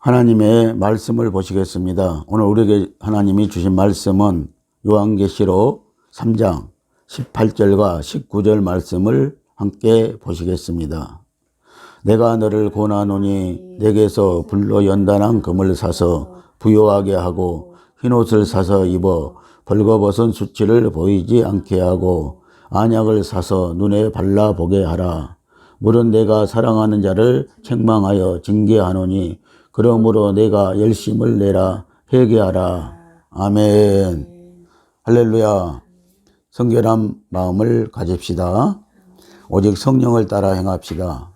하나님의 말씀을 보시겠습니다. 오늘 우리에게 하나님이 주신 말씀은 요한계시록 3장 18절과 19절 말씀을 함께 보시겠습니다. 내가 너를 권하노니 내게서 불로 연단한 금을 사서 부요하게 하고 흰옷을 사서 입어 벌거벗은 수치를 보이지 않게 하고 안약을 사서 눈에 발라보게 하라. 물은 내가 사랑하는 자를 책망하여 징계하노니 그러므로 내가 열심을 내라 회개하라. 아멘. 할렐루야. 성결한 마음을 가집시다. 오직 성령을 따라 행합시다.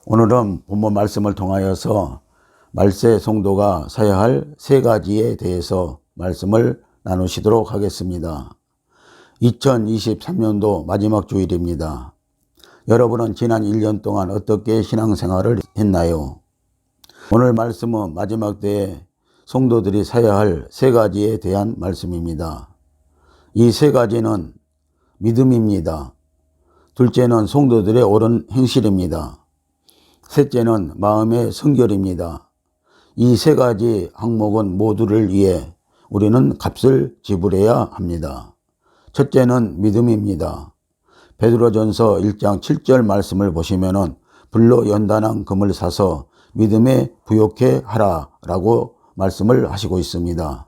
오늘은 본문 말씀을 통하여서 말세 성도가 사야 할 세 가지에 대해서 말씀을 나누시도록 하겠습니다. 2023년도 마지막 주일입니다. 여러분은 지난 1년 동안 어떻게 신앙생활을 했나요? 오늘 말씀은 마지막 때에 성도들이 사야 할 세 가지에 대한 말씀입니다. 이 세 가지는 믿음입니다. 둘째는 성도들의 옳은 행실입니다. 셋째는 마음의 성결입니다. 이 세 가지 항목은 모두를 위해 우리는 값을 지불해야 합니다. 첫째는 믿음입니다. 베드로전서 1장 7절 말씀을 보시면은 불로 연단한 금을 사서 믿음에 부요케 하라 라고 말씀을 하시고 있습니다.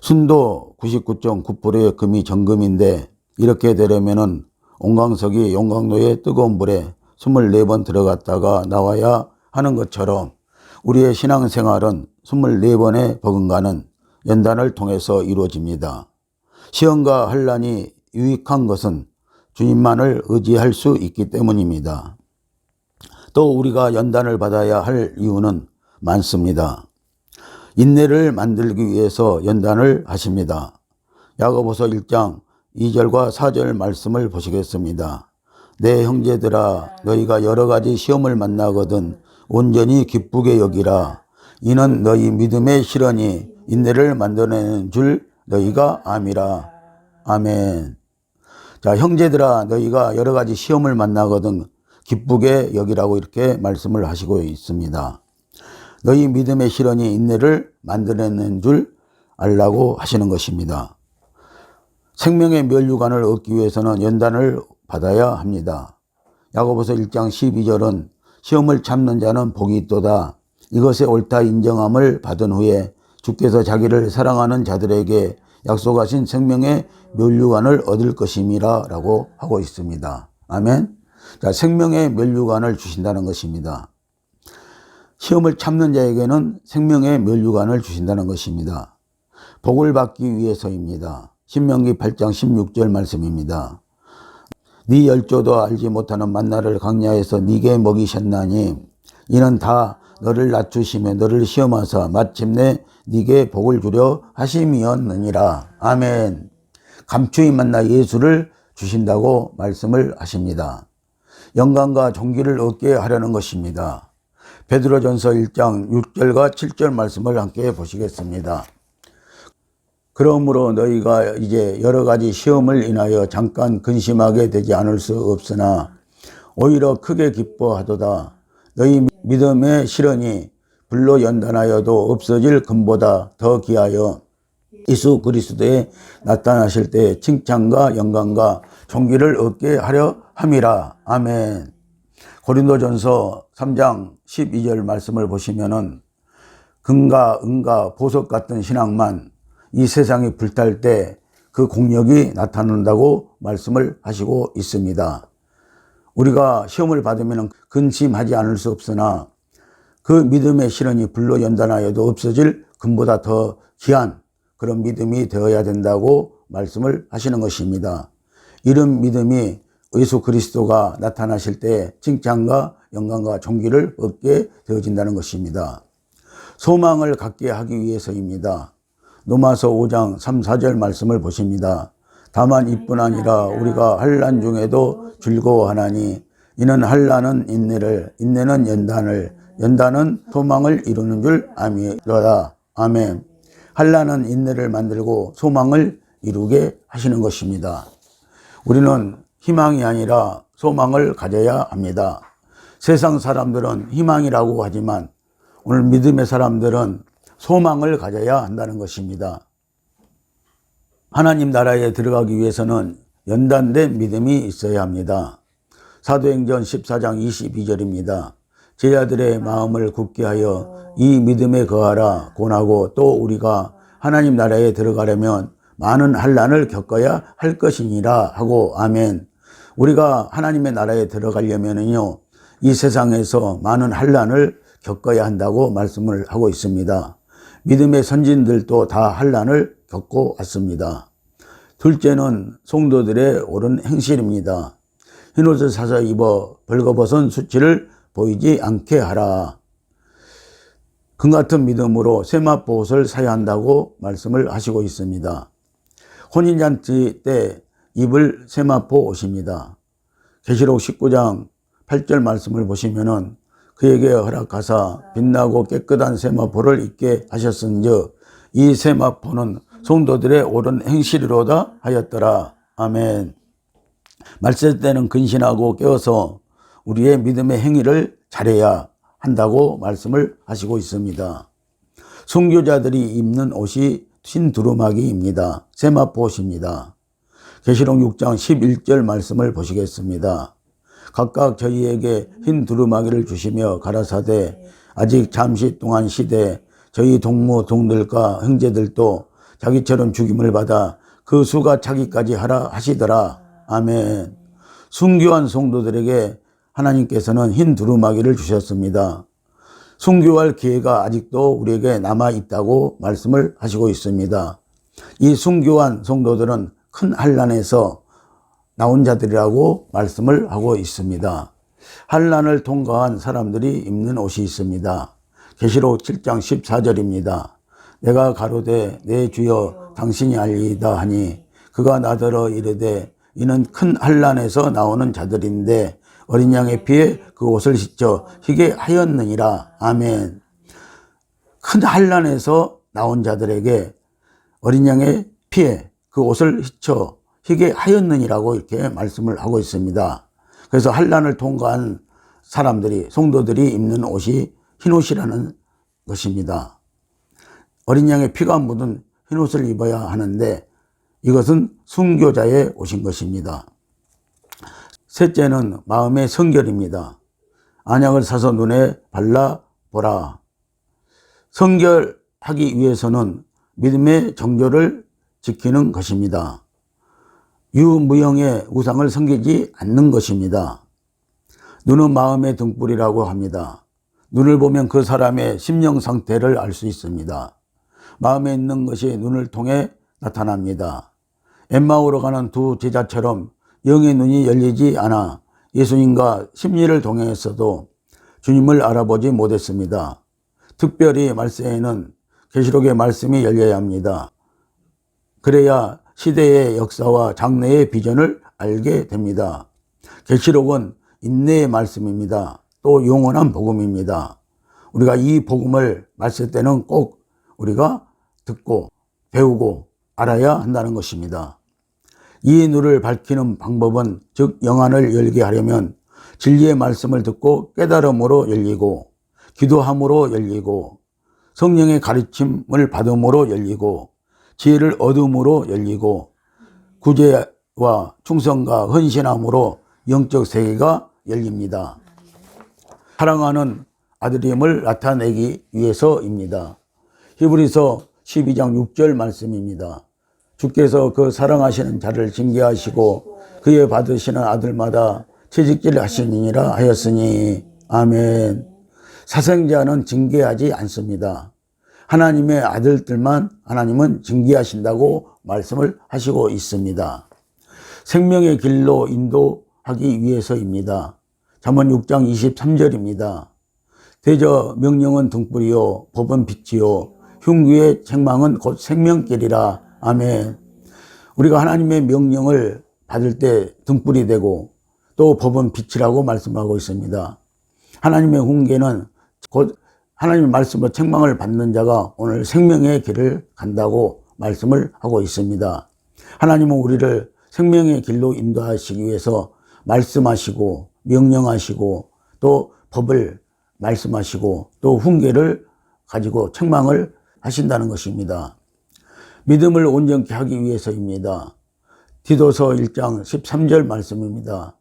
순도 99.9%의 금이 정금인데 이렇게 되려면은 온광석이 용광로의 뜨거운 불에 24번 들어갔다가 나와야 하는 것처럼 우리의 신앙생활은 24번의 버금가는 연단을 통해서 이루어집니다. 시험과 환난이 유익한 것은 주님만을 의지할 수 있기 때문입니다. 또 우리가 연단을 받아야 할 이유는 많습니다. 인내를 만들기 위해서 연단을 하십니다. 야고보서 1장 2절과 4절 말씀을 보시겠습니다. 내 형제들아 너희가 여러 가지 시험을 만나거든 온전히 기쁘게 여기라. 이는 너희 믿음의 실현이 인내를 만들어내는 줄 너희가 암이라. 아멘. 자, 형제들아 너희가 여러 가지 시험을 만나거든 기쁘게 여기라고 이렇게 말씀을 하시고 있습니다. 너희 믿음의 실현이 인내를 만들어내는 줄 알라고 하시는 것입니다. 생명의 면류관을 얻기 위해서는 연단을 받아야 합니다. 야고보서 1장 12절은 시험을 참는 자는 복이 있도다. 이것에 옳다 인정함을 받은 후에 주께서 자기를 사랑하는 자들에게 약속하신 생명의 면류관을 얻을 것임이라 라고 하고 있습니다. 아멘. 자, 생명의 면류관을 주신다는 것입니다. 시험을 참는 자에게는 생명의 면류관을 주신다는 것입니다. 복을 받기 위해서입니다. 신명기 8장 16절 말씀입니다. 네 열조도 알지 못하는 만나를 광야에서 네게 먹이셨나니 이는 다 너를 낮추시며 너를 시험하사 마침내 네게 복을 주려 하심이었느니라. 아멘. 감추인 만나 예수를 주신다고 말씀을 하십니다. 영광과 존귀를 얻게 하려는 것입니다. 베드로전서 1장 6절과 7절 말씀을 함께 보시겠습니다. 그러므로 너희가 이제 여러 가지 시험을 인하여 잠깐 근심하게 되지 않을 수 없으나 오히려 크게 기뻐하도다. 너희 믿음의 실현이 불로 연단하여도 없어질 금보다 더 귀하여 예수 그리스도에 나타나실 때 칭찬과 영광과 존귀를 얻게 하려 함이라. 아멘. 고린도전서 3장 12절 말씀을 보시면은 금과 은과 보석 같은 신앙만 이 세상이 불탈 때 그 공력이 나타난다고 말씀을 하시고 있습니다. 우리가 시험을 받으면 근심하지 않을 수 없으나 그 믿음의 실현이 불로 연단하여도 없어질 금보다 더 귀한 그런 믿음이 되어야 된다고 말씀을 하시는 것입니다. 이런 믿음이 예수 그리스도가 나타나실 때 칭찬과 영광과 존귀를 얻게 되어진다는 것입니다. 소망을 갖게 하기 위해서입니다. 로마서 5장 3, 4절 말씀을 보십니다. 다만 이뿐 아니라 우리가 환난 중에도 즐거워하나니 이는 환난은 인내를, 인내는 연단을, 연단은 소망을 이루는 줄 아미로다. 아멘. 환난은 인내를 만들고 소망을 이루게 하시는 것입니다. 우리는 희망이 아니라 소망을 가져야 합니다. 세상 사람들은 희망이라고 하지만 오늘 믿음의 사람들은 소망을 가져야 한다는 것입니다. 하나님 나라에 들어가기 위해서는 연단된 믿음이 있어야 합니다. 사도행전 14장 22절입니다. 제자들의 마음을 굳게 하여 이 믿음에 거하라 권하고 또 우리가 하나님 나라에 들어가려면 많은 환난을 겪어야 할 것이니라 하고 아멘. 우리가 하나님의 나라에 들어가려면요, 이 세상에서 많은 환난을 겪어야 한다고 말씀을 하고 있습니다. 믿음의 선진들도 다 환난을 겪고 왔습니다. 둘째는 성도들의 옳은 행실입니다. 흰옷을 사서 입어 벌거벗은 수치를 보이지 않게 하라. 금같은 믿음으로 세마포 옷을 사야 한다고 말씀을 하시고 있습니다. 혼인잔치 때 입을 세마포 옷입니다. 계시록 19장 8절 말씀을 보시면은 그에게 허락하사 빛나고 깨끗한 세마포를 입게 하셨은즉 이 세마포는 성도들의 옳은 행실이로다 하였더라. 아멘. 말세 때는 근신하고 깨어서 우리의 믿음의 행위를 잘해야 한다고 말씀을 하시고 있습니다. 순교자들이 입는 옷이 흰 두루마기입니다. 세마포 옷입니다. 계시록 6장 11절 말씀을 보시겠습니다. 각각 저희에게 흰 두루마기를 주시며 가라사대 아직 잠시 동안 시대 저희 동무 동들과 형제들도 자기처럼 죽임을 받아 그 수가 차기까지 하라 하시더라. 아멘. 순교한 성도들에게 하나님께서는 흰 두루마기를 주셨습니다. 순교할 기회가 아직도 우리에게 남아 있다고 말씀을 하시고 있습니다. 이 순교한 성도들은 큰 환난에서 나온 자들이라고 말씀을 하고 있습니다. 환난을 통과한 사람들이 입는 옷이 있습니다. 계시록 7장 14절입니다. 내가 가로되 내 주여 당신이 알리이다 하니 그가 나더러 이르되 이는 큰 환난에서 나오는 자들인데 어린 양의 피에 그 옷을 씻어 희게 하였느니라. 아멘. 큰 환난에서 나온 자들에게 어린 양의 피에 그 옷을 씻어 희게 하였느니라고 이렇게 말씀을 하고 있습니다. 그래서 환난을 통과한 사람들이 성도들이 입는 옷이 흰옷이라는 것입니다. 어린 양의 피가 묻은 흰옷을 입어야 하는데 이것은 순교자의 옷인 것입니다. 셋째는 마음의 성결입니다. 안약을 사서 눈에 발라보라. 성결하기 위해서는 믿음의 정조를 지키는 것입니다. 유무형의 우상을 섬기지 않는 것입니다. 눈은 마음의 등불이라고 합니다. 눈을 보면 그 사람의 심령 상태를 알 수 있습니다. 마음에 있는 것이 눈을 통해 나타납니다. 엠마오로 가는 두 제자처럼 영의 눈이 열리지 않아 예수님과 심리를 동행했어도 주님을 알아보지 못했습니다. 특별히 말세에는 계시록의 말씀이 열려야 합니다. 그래야 시대의 역사와 장래의 비전을 알게 됩니다. 계시록은 인내의 말씀입니다. 또 영원한 복음입니다. 우리가 이 복음을 말세 때는 꼭 우리가 듣고 배우고 알아야 한다는 것입니다. 이 눈을 밝히는 방법은 즉 영안을 열게 하려면 진리의 말씀을 듣고 깨달음으로 열리고 기도함으로 열리고 성령의 가르침을 받음으로 열리고 지혜를 얻음으로 열리고 구제와 충성과 헌신함으로 영적 세계가 열립니다. 사랑하는 아들임을 나타내기 위해서입니다. 히브리서 12장 6절 말씀입니다. 주께서 그 사랑하시는 자를 징계하시고 그의 받으시는 아들마다 채찍질 하시니라 하였으니 아멘. 사생자는 징계하지 않습니다. 하나님의 아들들만 하나님은 징계하신다고 말씀을 하시고 있습니다. 생명의 길로 인도하기 위해서입니다. 잠언 6장 23절입니다. 대저 명령은 등불이요 법은 빛이요 흉기의 책망은 곧 생명길이라. 아멘. 우리가 하나님의 명령을 받을 때 등불이 되고 또 법은 빛이라고 말씀하고 있습니다. 하나님의 훈계는 곧 하나님의 말씀으로 책망을 받는 자가 오늘 생명의 길을 간다고 말씀을 하고 있습니다. 하나님은 우리를 생명의 길로 인도하시기 위해서 말씀하시고 명령하시고 또 법을 말씀하시고 또 훈계를 가지고 책망을 하신다는 것입니다. 믿음을 온전케 하기 위해서입니다. 디도서 1장 13절 말씀입니다.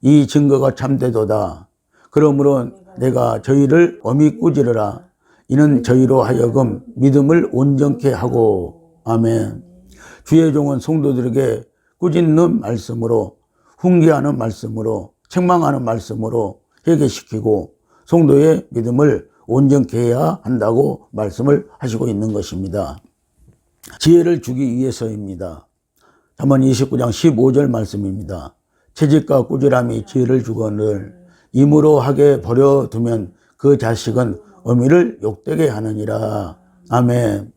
이 증거가 참되도다. 그러므로 내가 저희를 엄히 꾸지르라. 이는 저희로 하여금 믿음을 온전케 하고. 아멘. 주의 종은 성도들에게 꾸짖는 말씀으로, 훈계하는 말씀으로, 책망하는 말씀으로 회개시키고 성도의 믿음을 온전케 해야 한다고 말씀을 하시고 있는 것입니다. 지혜를 주기 위해서입니다. 잠언 29장 15절 말씀입니다. 채찍과 꾸지람이 지혜를 주거늘 임으로 하게 버려두면 그 자식은 어미를 욕되게 하느니라. 아멘.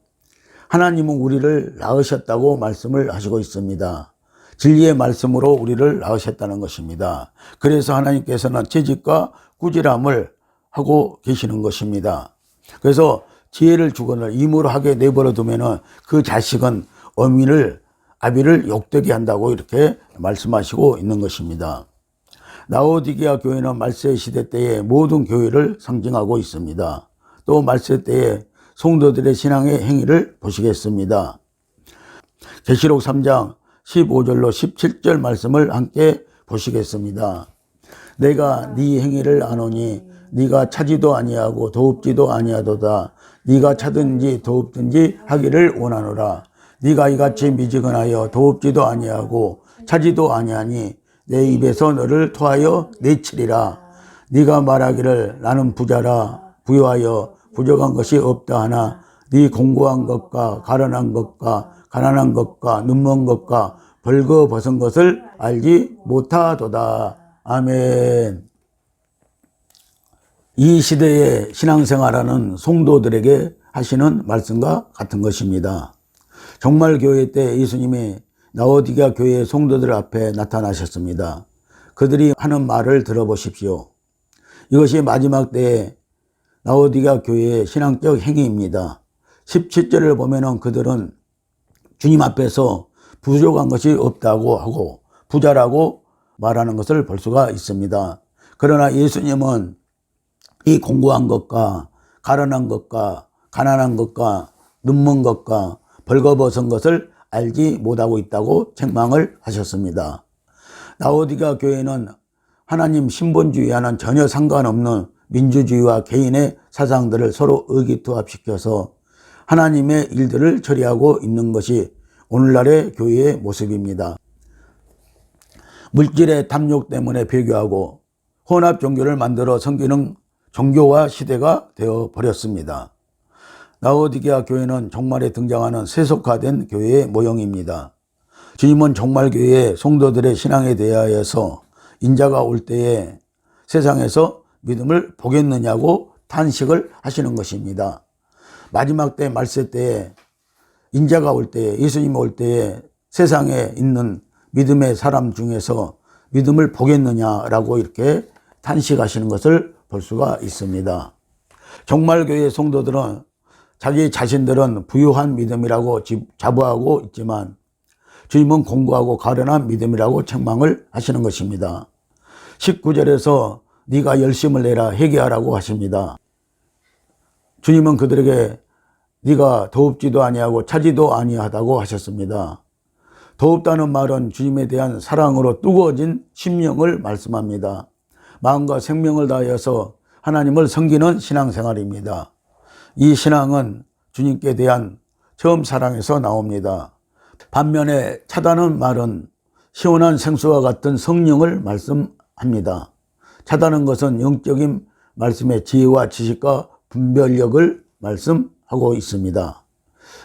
하나님은 우리를 낳으셨다고 말씀을 하시고 있습니다. 진리의 말씀으로 우리를 낳으셨다는 것입니다. 그래서 하나님께서는 채찍과 꾸지람을 하고 계시는 것입니다. 그래서 지혜를 주거늘 임으로 하게 내버려 두면은 그 자식은 아비를 욕되게 한다고 이렇게 말씀하시고 있는 것입니다. 라오디게아 교회는 말세 시대 때의 모든 교회를 상징하고 있습니다. 또 말세 때의 성도들의 신앙의 행위를 보시겠습니다. 계시록 3장 15절로 17절 말씀을 함께 보시겠습니다. 내가 네 행위를 아노니 네가 차지도 아니하고 도읍지도 아니하도다. 네가 차든지 도읍든지 하기를 원하노라. 네가 이같이 미지근하여 도읍지도 아니하고 차지도 아니하니 내 입에서 너를 토하여 내치리라. 네가 말하기를 나는 부자라 부유하여 부족한 것이 없다 하나 네 공고한 것과 가련한 것과 가난한 것과 눈먼 것과 벌거벗은 것을 알지 못하도다. 아멘. 이 시대의 신앙생활하는 성도들에게 하시는 말씀과 같은 것입니다. 정말 교회 때 예수님이 라오디게아 교회의 성도들 앞에 나타나셨습니다. 그들이 하는 말을 들어보십시오. 이것이 마지막 때의 라오디게아 교회의 신앙적 행위입니다. 17절을 보면은 그들은 주님 앞에서 부족한 것이 없다고 하고 부자라고 말하는 것을 볼 수가 있습니다. 그러나 예수님은 이 공고한 것과 가련한 것과 가난한 것과 눈먼 것과 벌거벗은 것을 알지 못하고 있다고 책망을 하셨습니다. 라오디게아 교회는 하나님 신본주의와는 전혀 상관없는 민주주의와 개인의 사상들을 서로 의기투합시켜서 하나님의 일들을 처리하고 있는 것이 오늘날의 교회의 모습입니다. 물질의 탐욕 때문에 배교하고 혼합 종교를 만들어 섬기는 종교화 시대가 되어 버렸습니다. 라오디게아 교회는 종말에 등장하는 세속화된 교회의 모형입니다. 주님은 종말교회의 성도들의 신앙에 대하여서 인자가 올 때에 세상에서 믿음을 보겠느냐고 탄식을 하시는 것입니다. 마지막 때 말세 때에 인자가 올 때에 예수님 올 때에 세상에 있는 믿음의 사람 중에서 믿음을 보겠느냐라고 이렇게 탄식하시는 것을 볼 수가 있습니다. 종말교회 성도들은 자기 자신들은 부유한 믿음이라고 자부하고 있지만 주님은 공고하고 가련한 믿음이라고 책망을 하시는 것입니다. 19절에서 네가 열심을 내라 회개하라고 하십니다. 주님은 그들에게 네가 더웁지도 아니하고 차지도 아니하다고 하셨습니다. 더웁다는 말은 주님에 대한 사랑으로 뜨거워진 심령을 말씀합니다. 마음과 생명을 다하여서 하나님을 섬기는 신앙생활입니다. 이 신앙은 주님께 대한 처음 사랑에서 나옵니다. 반면에 차다는 말은 시원한 생수와 같은 성령을 말씀합니다. 차다는 것은 영적인 말씀의 지혜와 지식과 분별력을 말씀하고 있습니다.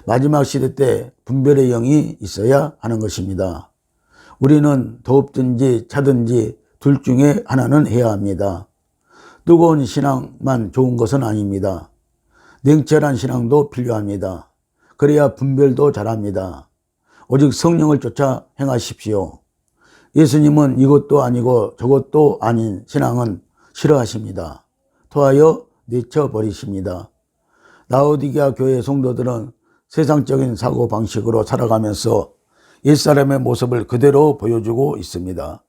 마지막 시대 때 분별의 영이 있어야 하는 것입니다. 우리는 더웁든지 차든지 둘 중에 하나는 해야 합니다. 뜨거운 신앙만 좋은 것은 아닙니다. 냉철한 신앙도 필요합니다. 그래야 분별도 잘합니다. 오직 성령을 쫓아 행하십시오. 예수님은 이것도 아니고 저것도 아닌 신앙은 싫어하십니다. 토하여 내쳐버리십니다. 라오디게아 교회 성도들은 세상적인 사고방식으로 살아가면서 옛사람의 모습을 그대로 보여주고 있습니다.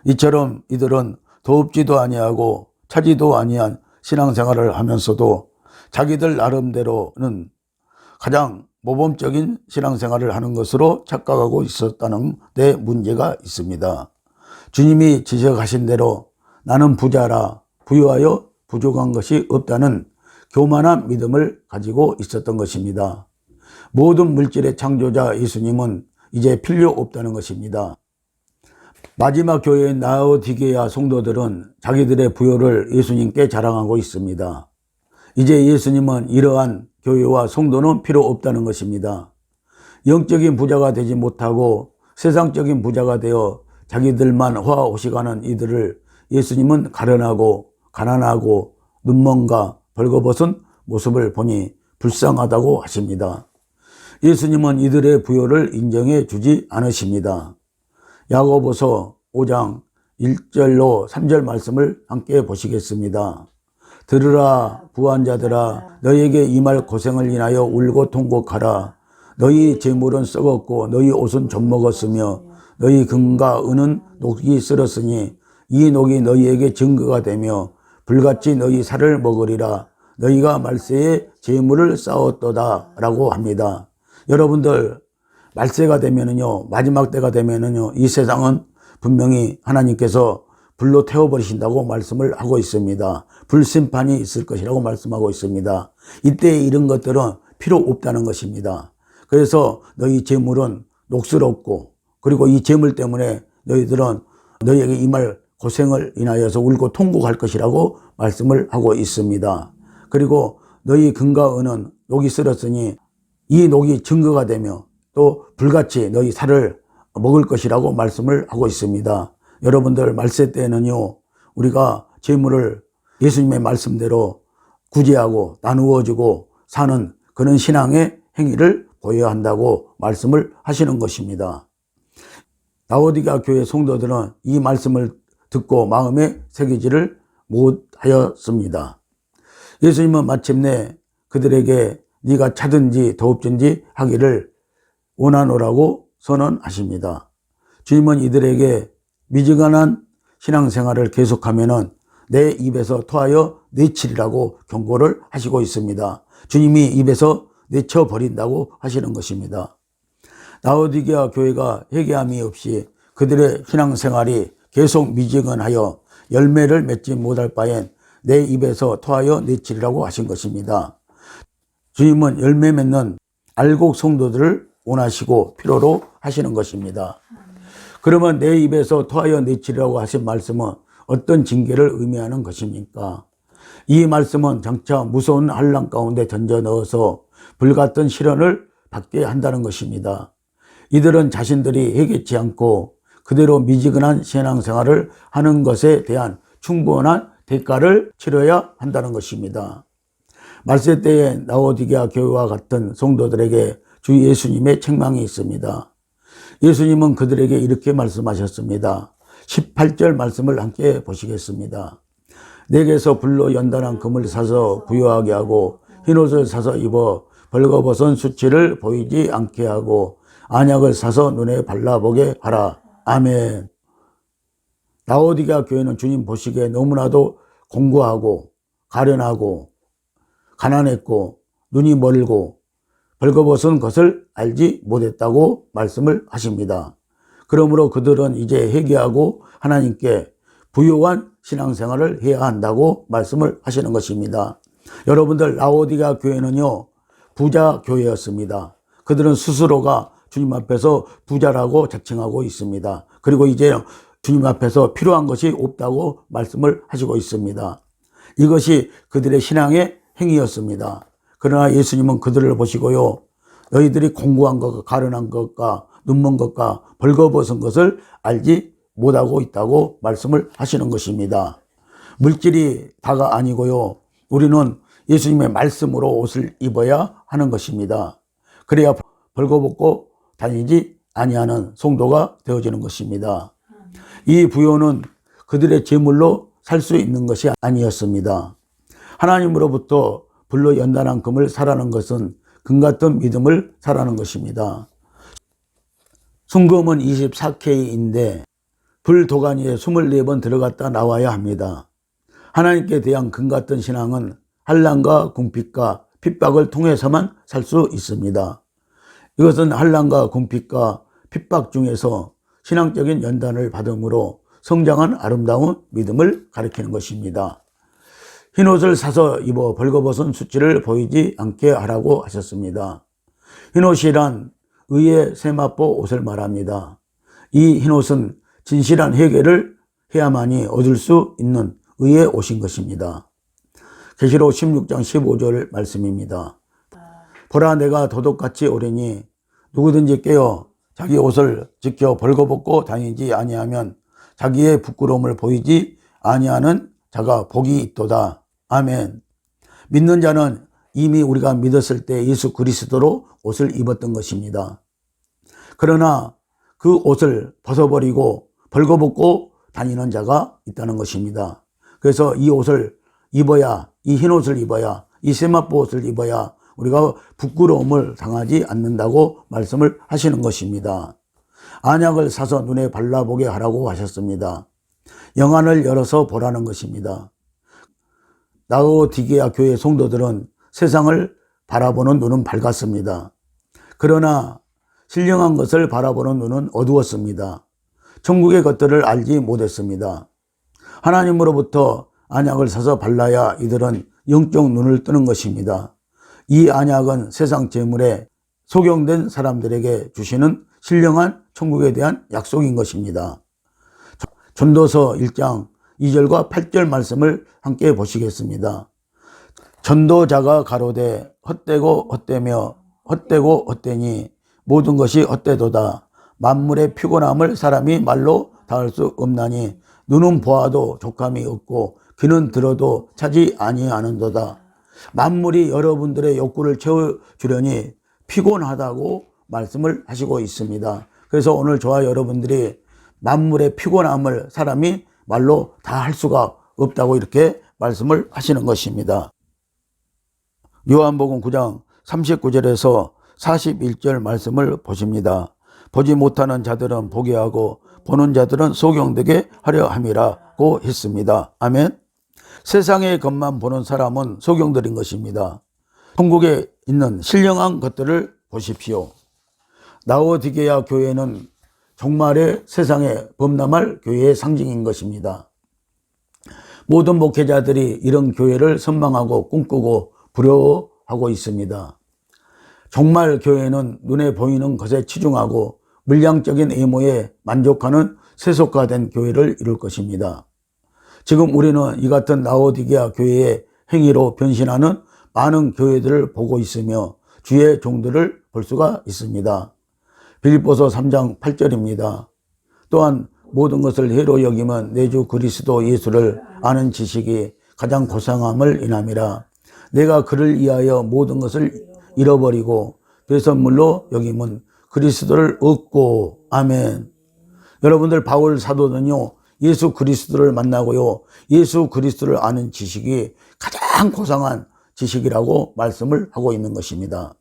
이처럼 이들은 더웁지도 아니하고 차지도 아니한 신앙생활을 하면서도 자기들 나름대로는 가장 모범적인 신앙생활을 하는 것으로 착각하고 있었다는 데 문제가 있습니다. 주님이 지적하신 대로 나는 부자라 부유하여 부족한 것이 없다는 교만한 믿음을 가지고 있었던 것입니다. 모든 물질의 창조자 예수님은 이제 필요 없다는 것입니다. 마지막 교회인 라오디게아 성도들은 자기들의 부요를 예수님께 자랑하고 있습니다. 이제 예수님은 이러한 교회와 성도는 필요 없다는 것입니다. 영적인 부자가 되지 못하고 세상적인 부자가 되어 자기들만 화오시가는 이들을 예수님은 가련하고 가난하고 눈먼가 벌거벗은 모습을 보니 불쌍하다고 하십니다. 예수님은 이들의 부요를 인정해 주지 않으십니다. 야고보서 5장 1절로 3절 말씀을 함께 보시겠습니다. 들으라 부한 자들아 너희에게 임할 고생을 인하여 울고 통곡하라. 너희 재물은 썩었고 너희 옷은 젖먹었으며 너희 금과 은은 녹이 쓸었으니 이 녹이 너희에게 증거가 되며 불같이 너희 살을 먹으리라. 너희가 말세에 재물을 쌓았도다 라고 합니다. 여러분들 말세가 되면은요, 마지막 때가 되면은요, 이 세상은 분명히 하나님께서 불로 태워버리신다고 말씀을 하고 있습니다. 불심판이 있을 것이라고 말씀하고 있습니다. 이때 이런 것들은 필요 없다는 것입니다. 그래서 너희 재물은 녹슬었고, 그리고 이 재물 때문에 너희들은 너희에게 임할 고생을 인하여서 울고 통곡할 것이라고 말씀을 하고 있습니다. 그리고 너희 금과 은은 녹이 쓸었으니 이 녹이 증거가 되며 또 불같이 너희 살을 먹을 것이라고 말씀을 하고 있습니다. 여러분들 말세 때는요, 우리가 재물을 예수님의 말씀대로 구제하고 나누어주고 사는 그런 신앙의 행위를 보여야 한다고 말씀을 하시는 것입니다. 라오디게아 교회 성도들은 이 말씀을 듣고 마음에 새기지를 못하였습니다. 예수님은 마침내 그들에게 네가 차든지 더웁든지 하기를 원하노라고 선언하십니다. 주님은 이들에게 미지근한 신앙생활을 계속하면은 내 입에서 토하여 내치리라고 경고를 하시고 있습니다. 주님이 입에서 내쳐버린다고 하시는 것입니다. 라오디게아 교회가 회개함이 없이 그들의 신앙생활이 계속 미지근하여 열매를 맺지 못할 바엔 내 입에서 토하여 내치리라고 하신 것입니다. 주님은 열매 맺는 알곡 성도들을 원하시고 필요로 하시는 것입니다. 그러면 내 입에서 토하여 내치리라고 하신 말씀은 어떤 징계를 의미하는 것입니까? 이 말씀은 장차 무서운 환난 가운데 던져 넣어서 불같은 시련을 받게 한다는 것입니다. 이들은 자신들이 회개치 않고 그대로 미지근한 신앙생활을 하는 것에 대한 충분한 대가를 치러야 한다는 것입니다. 말세 때의 라오디게아 교회와 같은 성도들에게 주 예수님의 책망이 있습니다. 예수님은 그들에게 이렇게 말씀하셨습니다. 18절 말씀을 함께 보시겠습니다. 내게서 불로 연단한 금을 사서 부유하게 하고 흰옷을 사서 입어 벌거벗은 수치를 보이지 않게 하고 안약을 사서 눈에 발라보게 하라. 아멘. 라오디게아 교회는 주님 보시기에 너무나도 공고하고 가련하고 가난했고 눈이 멀고 벌거벗은 것을 알지 못했다고 말씀을 하십니다. 그러므로 그들은 이제 회개하고 하나님께 부요한 신앙생활을 해야 한다고 말씀을 하시는 것입니다. 여러분들 라오디게아 교회는요, 부자 교회였습니다. 그들은 스스로가 주님 앞에서 부자라고 자칭하고 있습니다. 그리고 이제 주님 앞에서 필요한 것이 없다고 말씀을 하시고 있습니다. 이것이 그들의 신앙의 행위였습니다. 그러나 예수님은 그들을 보시고요, 너희들이 공고한 것과 가련한 것과 눈먼 것과 벌거벗은 것을 알지 못하고 있다고 말씀을 하시는 것입니다. 물질이 다가 아니고요, 우리는 예수님의 말씀으로 옷을 입어야 하는 것입니다. 그래야 벌거벗고 다니지 아니하는 성도가 되어지는 것입니다. 이 부요는 그들의 재물로 살 수 있는 것이 아니었습니다. 하나님으로부터 불로 연단한 금을 사라는 것은 금같은 믿음을 사라는 것입니다. 순금은 24K인데 불 도가니에 24번 들어갔다 나와야 합니다. 하나님께 대한 근같은 신앙은 환난과 궁핍과 핍박을 통해서만 살 수 있습니다. 이것은 환난과 궁핍과 핍박 중에서 신앙적인 연단을 받음으로 성장한 아름다운 믿음을 가리키는 것입니다. 흰옷을 사서 입어 벌거벗은 수치를 보이지 않게 하라고 하셨습니다. 흰옷이란 의의 세마포 옷을 말합니다. 이 흰옷은 진실한 회개를 해야만이 얻을 수 있는 의의 옷인 것입니다. 계시록 16장 15절 말씀입니다. 보라, 내가 도둑같이 오리니 누구든지 깨어 자기 옷을 지켜 벌거벗고 다니지 아니하면 자기의 부끄러움을 보이지 아니하는 자가 복이 있도다. 아멘. 믿는 자는 이미 우리가 믿었을 때 예수 그리스도로 옷을 입었던 것입니다. 그러나 그 옷을 벗어버리고 벌거벗고 다니는 자가 있다는 것입니다. 그래서 이 옷을 입어야, 이 흰 옷을 입어야, 이 세마포 옷을 입어야 우리가 부끄러움을 당하지 않는다고 말씀을 하시는 것입니다. 안약을 사서 눈에 발라보게 하라고 하셨습니다. 영안을 열어서 보라는 것입니다. 라오디게아 교회 성도들은 세상을 바라보는 눈은 밝았습니다. 그러나 신령한 것을 바라보는 눈은 어두웠습니다. 천국의 것들을 알지 못했습니다. 하나님으로부터 안약을 사서 발라야 이들은 영적 눈을 뜨는 것입니다. 이 안약은 세상 재물에 소경된 사람들에게 주시는 신령한 천국에 대한 약속인 것입니다. 전도서 1장 2절과 8절 말씀을 함께 보시겠습니다. 전도자가 가로되 헛되고 헛되며 헛되고 헛되니 모든 것이 헛되도다. 만물의 피곤함을 사람이 말로 다할 수 없나니 눈은 보아도 족함이 없고 귀는 들어도 차지 아니하는도다. 만물이 여러분들의 욕구를 채워주려니 피곤하다고 말씀을 하시고 있습니다. 그래서 오늘 저와 여러분들이 만물의 피곤함을 사람이 말로 다 할 수가 없다고 이렇게 말씀을 하시는 것입니다. 요한복음 9장 39절에서 41절 말씀을 보십니다. 보지 못하는 자들은 보게 하고 보는 자들은 소경되게 하려 함이라고 했습니다. 아멘. 세상의 것만 보는 사람은 소경들인 것입니다. 천국에 있는 신령한 것들을 보십시오. 라오디게아 교회는 종말의 세상에 범람할 교회의 상징인 것입니다. 모든 목회자들이 이런 교회를 선망하고 꿈꾸고 부러워하고 있습니다. 종말 교회는 눈에 보이는 것에 치중하고 물량적인 외모에 만족하는 세속화된 교회를 이룰 것입니다. 지금 우리는 이 같은 라오디게아 교회의 행위로 변신하는 많은 교회들을 보고 있으며 주의 종들을 볼 수가 있습니다. 빌립보서 3장 8절입니다. 또한 모든 것을 해로 여기면 내 주 그리스도 예수를 아는 지식이 가장 고상함을 인함이라. 내가 그를 위하여 모든 것을 잃어버리고 배선물로 여기면 그리스도를 얻고. 아멘. 여러분들, 바울 사도는요, 예수 그리스도를 만나고요, 예수 그리스도를 아는 지식이 가장 고상한 지식이라고 말씀을 하고 있는 것입니다.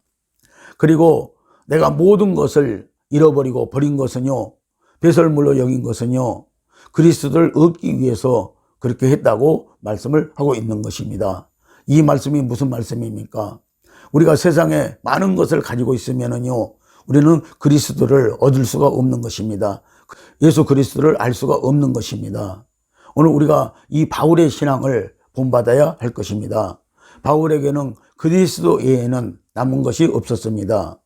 그리고 내가 모든 것을 잃어버리고 버린 것은요, 배설물로 여긴 것은요, 그리스도를 얻기 위해서 그렇게 했다고 말씀을 하고 있는 것입니다. 이 말씀이 무슨 말씀입니까? 우리가 세상에 많은 것을 가지고 있으면은요, 우리는 그리스도를 얻을 수가 없는 것입니다. 예수 그리스도를 알 수가 없는 것입니다. 오늘 우리가 이 바울의 신앙을 본받아야 할 것입니다. 바울에게는 그리스도 외에는 남은 것이 없었습니다.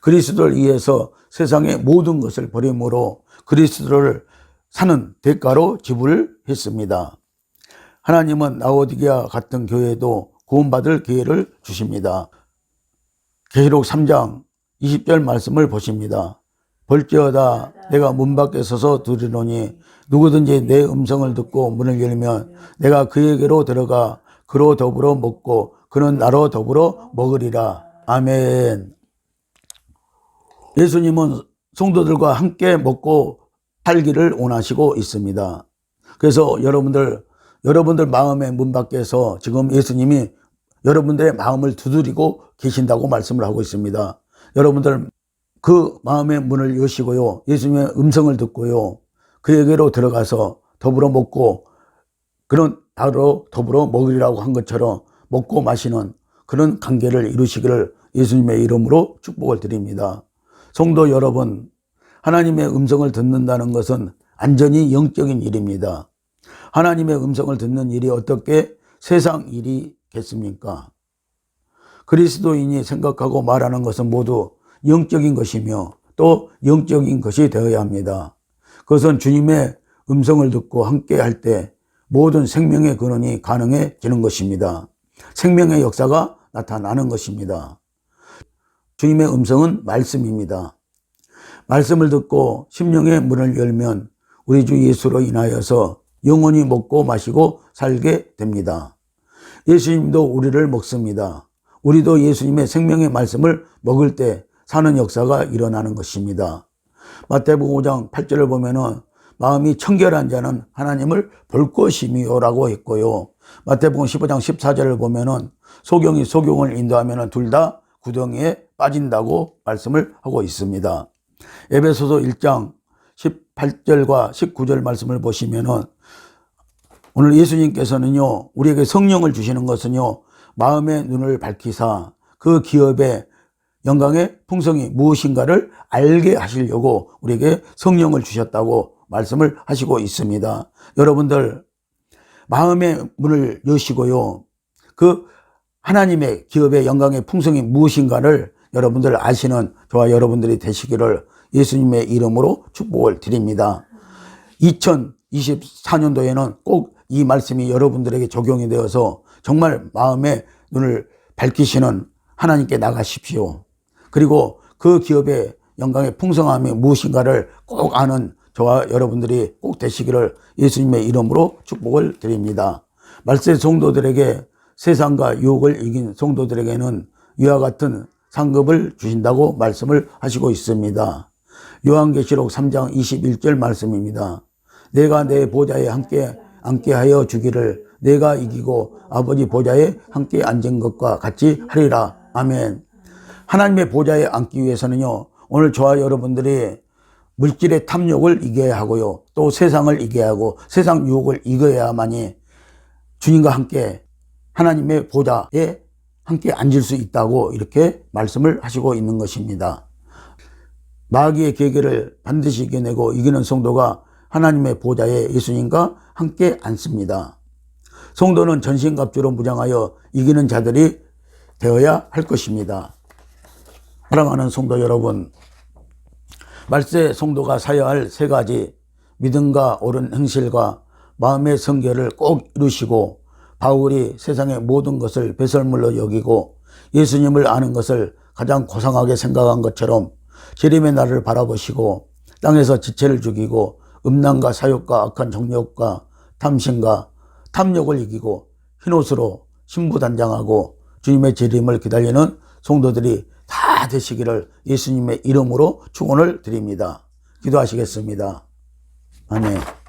그리스도를 위해서 세상의 모든 것을 버림으로 그리스도를 사는 대가로 지불을 했습니다. 하나님은 라오디게아 같은 교회에도 구원받을 기회를 주십니다. 계시록 3장 20절 말씀을 보십니다. 볼지어다 내가 문 밖에 서서 두드리노니 누구든지 내 음성을 듣고 문을 열면 내가 그에게로 들어가 그로 더불어 먹고 그는 나로 더불어 먹으리라. 아멘. 예수님은 성도들과 함께 먹고 살기를 원하시고 있습니다. 그래서 여러분들 마음의 문 밖에서 지금 예수님이 여러분들의 마음을 두드리고 계신다고 말씀을 하고 있습니다. 여러분들 그 마음의 문을 여시고요, 예수님의 음성을 듣고요, 그에게로 들어가서 더불어 먹고 그는 바로 더불어 먹으리라고 한 것처럼 먹고 마시는 그런 관계를 이루시기를 예수님의 이름으로 축복을 드립니다. 성도 여러분, 하나님의 음성을 듣는다는 것은 완전히 영적인 일입니다. 하나님의 음성을 듣는 일이 어떻게 세상 일이겠습니까? 그리스도인이 생각하고 말하는 것은 모두 영적인 것이며 또 영적인 것이 되어야 합니다. 그것은 주님의 음성을 듣고 함께 할 때 모든 생명의 근원이 가능해지는 것입니다. 생명의 역사가 나타나는 것입니다. 주님의 음성은 말씀입니다. 말씀을 듣고 심령의 문을 열면 우리 주 예수로 인하여서 영원히 먹고 마시고 살게 됩니다. 예수님도 우리를 먹습니다. 우리도 예수님의 생명의 말씀을 먹을 때 사는 역사가 일어나는 것입니다. 마태복음 5장 8절을 보면은 마음이 청결한 자는 하나님을 볼 것이며 라고 했고요. 마태복음 15장 14절을 보면은 소경이 소경을 인도하면은 둘 다 구덩이에 빠진다고 말씀을 하고 있습니다. 에베소서 1장 18절과 19절 말씀을 보시면은 오늘 예수님께서는요, 우리에게 성령을 주시는 것은요, 마음의 눈을 밝히사 그 기업의 영광의 풍성이 무엇인가를 알게 하시려고 우리에게 성령을 주셨다고 말씀을 하시고 있습니다. 여러분들 마음의 문을 여시고요, 그 하나님의 기업의 영광의 풍성이 무엇인가를 여러분들 아시는 저와 여러분들이 되시기를 예수님의 이름으로 축복을 드립니다. 2024년도에는 꼭 이 말씀이 여러분들에게 적용이 되어서 정말 마음의 눈을 밝히시는 하나님께 나가십시오. 그리고 그 기업의 영광의 풍성함이 무엇인가를 꼭 아는 저와 여러분들이 꼭 되시기를 예수님의 이름으로 축복을 드립니다. 말세 성도들에게 세상과 유혹을 이긴 성도들에게는 이와 같은 상급을 주신다고 말씀을 하시고 있습니다. 요한계시록 3장 21절 말씀입니다. 내가 내 보좌에 함께 하여 주기를 내가 이기고 아버지 보좌에 함께 앉은 것과 같이 하리라. 아멘. 하나님의 보좌에 앉기 위해서는요, 오늘 저와 여러분들이 물질의 탐욕을 이겨야 하고요, 또 세상을 이겨야 하고 세상 유혹을 이겨야만이 주님과 함께 하나님의 보좌에 함께 앉을 수 있다고 이렇게 말씀을 하시고 있는 것입니다. 마귀의 계계를 반드시 이겨내고 이기는 성도가 하나님의 보좌에 예수님과 함께 앉습니다. 성도는 전신갑주로 무장하여 이기는 자들이 되어야 할 것입니다. 사랑하는 성도 여러분, 말세 성도가 사야 할 세 가지 믿음과 옳은 행실과 마음의 성결을 꼭 이루시고 바울이 세상의 모든 것을 배설물로 여기고 예수님을 아는 것을 가장 고상하게 생각한 것처럼 재림의 날을 바라보시고 땅에서 지체를 죽이고 음란과 사욕과 악한 정욕과 탐심과 탐욕을 이기고 흰옷으로 신부단장하고 주님의 재림을 기다리는 성도들이 다 되시기를 예수님의 이름으로 축원을 드립니다. 기도하시겠습니다. 아멘.